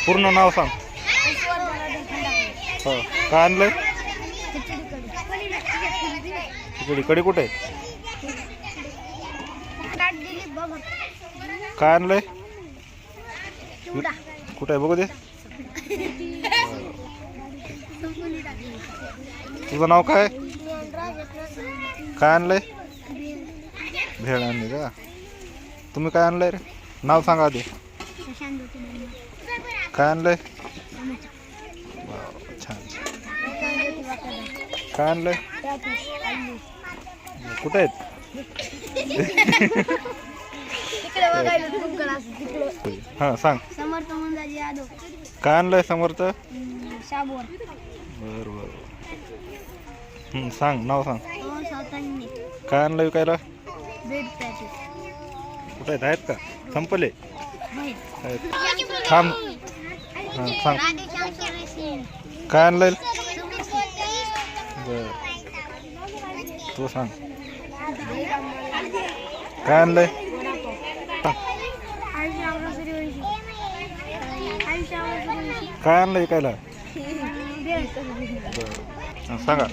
पूर्ण नाव सांग. हो. काय आणलंय? खिचडी कढी कुठे आहे? काय आणलंय? कुठे आहे बघू दे. तुझं नाव काय? काय आणलंय? भेळ आणली का? तुम्ही काय आणलंय रे? नाव सांगा आधी. काय आणलंय? छान. काय आणलंय? कुठे आहेत? हा सांग. समर्थ मंदाजी यादव. काय आणलंय समर्थ? शाबूर. बर बर. सांग नाव सांग. काय आणलं विकायला? Bread patties. कुठे आहेत का? संपले थांब. सांग. काय आणलंय? बर तू सांग. काय आणलंय? काय आणलं विकायला? बरं सांगा.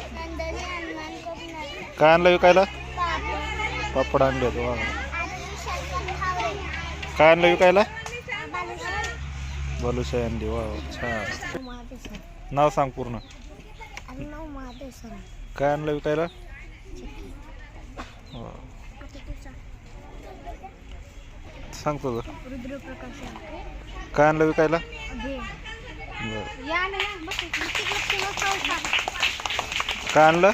काय आणलं विकायला? पापड आणले. वा. काय आणलं विकायला? बालुशाही आणली. वा छान. नाव सांग पूर्ण. काय आणलं विकायला? सांग तुझं. काय आणलं विकायला? काय आणलं?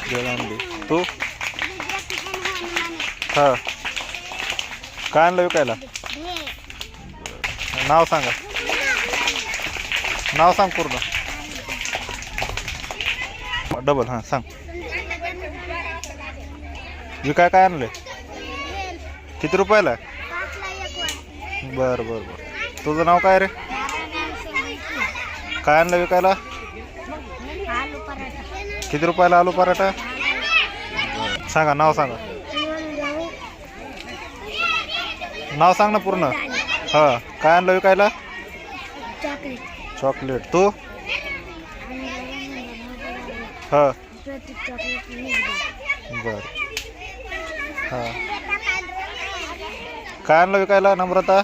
भेळ आणली. तू? हा. काय आणलं विकायला? नाव सांगा. नाव सांग पूर्ण. डबल. हां सांग. विकाय काय आणले? किती रुपयाला? बर बर बर. तुझं नाव काय रे? काय आणलं विकायला? किती रुपयाला आलू पराठा? सांगा नाव सांगा. नाव सांग ना पूर्ण. हा. काय आणलं विकायला? चॉकलेट. तू? हा. बर. हा. काय आणलं विकायला नम्रता?